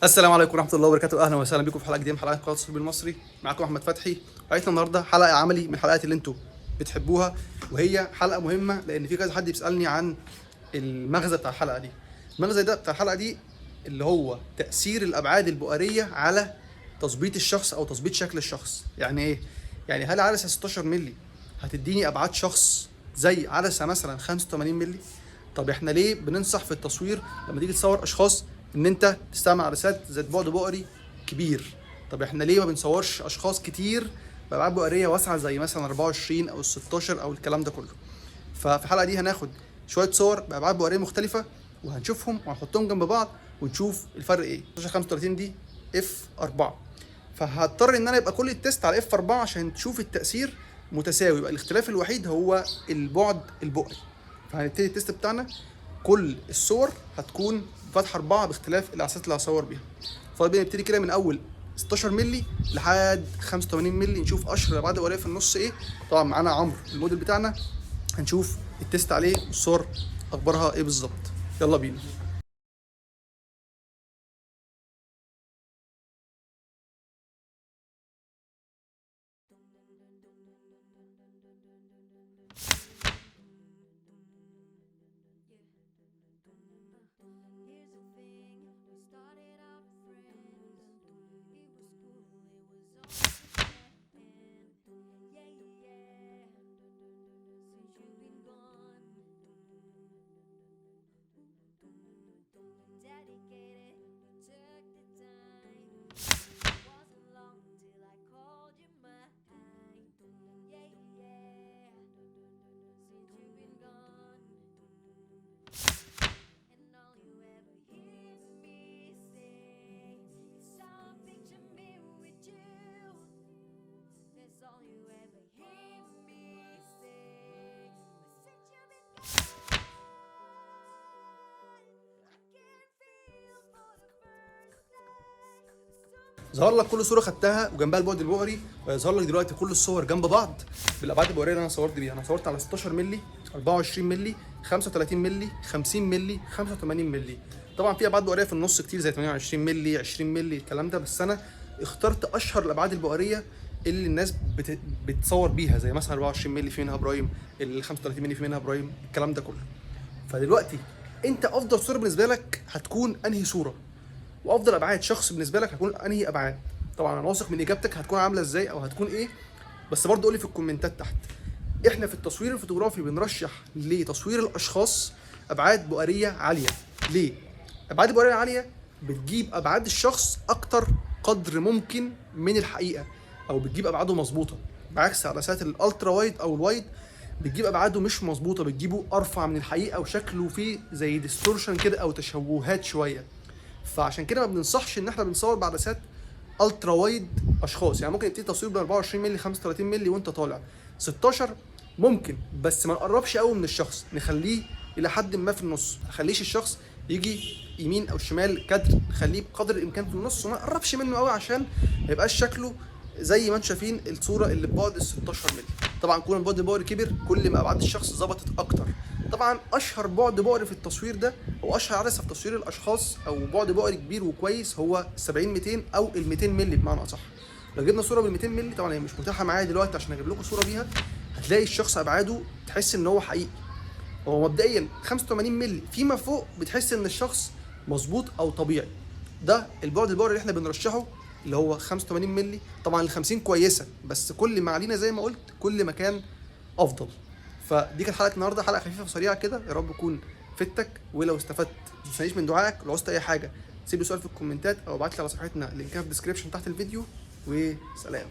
السلام عليكم ورحمه الله وبركاته. اهلا وسهلا بكم في حلقه جديده من حلقات قناه الصبي المصري. معاكم احمد فتحي. حلقتنا النهارده حلقه عملي من الحلقات اللي انتم بتحبوها، وهي حلقه مهمه لان في كذا حد بيسالني عن المغزى بتاع الحلقه دي. المغزى ده بتاع الحلقه دي اللي هو تاثير الابعاد البؤريه على تظبيط الشخص او تظبيط شكل الشخص. يعني ايه؟ يعني هل عدسه 16 مللي هتديني ابعاد شخص زي عدسه مثلا 85 مللي؟ طب احنا ليه بننصح في التصوير لما تيجي تصور اشخاص ان انت تستعمل عدسات ذات بعد بؤري كبير؟ طب احنا ليه ما بنصورش اشخاص كتير بابعاد بؤريه واسعه زي مثلا 24 او 16 او الكلام ده كله؟ ففي الحلقه دي هناخد شويه صور بابعاد بؤريه مختلفه وهنشوفهم وهنحطهم جنب بعض ونشوف الفرق ايه. 16 35 دي اف 4، فهضطر ان انا يبقى كل التست على اف 4 عشان تشوف التاثير متساوي. يبقى الاختلاف الوحيد هو البعد البؤري. فهنبتدي التست بتاعنا، كل الصور هتكون فتحه 4 باختلاف العدسات اللي هصور بيها. فبنبتدي نبتدي كده من اول 16 مللي لحد 85 مللي، نشوف اشهر الابعاد البؤريه في النص ايه. طبعا معانا عمرو الموديل بتاعنا، هنشوف التست عليه والصور اخبارها ايه بالظبط. يلا بينا. ظهر لك كل صوره خدتها وجنبها البعد البؤري، ويظهر لك دلوقتي كل الصور جنب بعض بالابعاد البؤريه اللي انا صورت بيها. انا صورت على 16 مللي، 24 مللي، 35 مللي، 50 مللي، 85 مللي. طبعا في ابعاد بؤريه في النص كتير زي 28 مللي، 20 مللي، الكلام ده، بس انا اخترت اشهر الابعاد البؤريه اللي الناس بتصور بيها، زي مثلا 24 مللي في منها برايم، ال 35 مللي في منها برايم، الكلام ده كله. فدلوقتي انت افضل صوره بالنسبه لك هتكون انهي صوره؟ وافضل ابعاد شخص بالنسبه لك هتكون انهي ابعاد؟ طبعا انا واثق من اجابتك هتكون عامله ازاي او هتكون ايه، بس برضه قولي في الكومنتات تحت. احنا في التصوير الفوتوغرافي بنرشح لتصوير الاشخاص ابعاد بؤريه عاليه. ليه؟ ابعاد البؤريه العاليه بتجيب ابعاد الشخص اكتر قدر ممكن من الحقيقه، او بتجيب ابعاده مظبوطه، بعكس عدسات الالترا وايد او الوايد بتجيب ابعاده مش مظبوطه، بتجيبه ارفع من الحقيقه وشكله فيه زي ديستورشن كده او تشوهات شويه. فعشان كده ما بننصحش ان احنا بنصور بعدسات الترا وايد اشخاص. يعني ممكن يبتدي تصوير ب 24 مللي، 35 مللي وانت طالع 16 ممكن، بس ما نقربش قوي من الشخص، نخليه الى حد ما في النص، ما نخليش الشخص يجي يمين او شمال كادر، نخليه بقدر الامكان في النص وما نقربش منه قوي عشان ما يبقاش شكله زي ما انتم شايفين الصوره اللي ببعد ال 16 مللي. طبعا كل ما البعد البؤري كبر كل ما ابعاد الشخص ظبطت اكتر. طبعا اشهر بعد بؤري في التصوير ده او اشهر عدسه في تصوير الاشخاص او بعد بؤري كبير وكويس هو 70 200 او ال 200 مللي بمعنى اصح. لو جبنا صوره بال 200 مللي، طبعا هي مش متاحه معايا دلوقتي عشان اجيب لكم صوره بيها، هتلاقي الشخص ابعاده تحس ان هو حقيقي. هو مبدئيا 85 مللي فيما فوق بتحس ان الشخص مظبوط او طبيعي. ده البعد البؤري اللي احنا بنرشحه، اللي هو 85 مللي. طبعا ال 50 كويسه، بس كل ما علينا زي ما قلت كل ما كان افضل. فدي كانت حلقه النهارده، حلقه خفيفه وسريعه كده، يا رب تكون فدتك. ولو استفدت ما تنسانيش من دعائك. لو عوزت اي حاجه سيب لي سؤال في الكومنتات او ابعت لي على صفحتنا، لينكها في الديسكربشن تحت الفيديو. وسلام.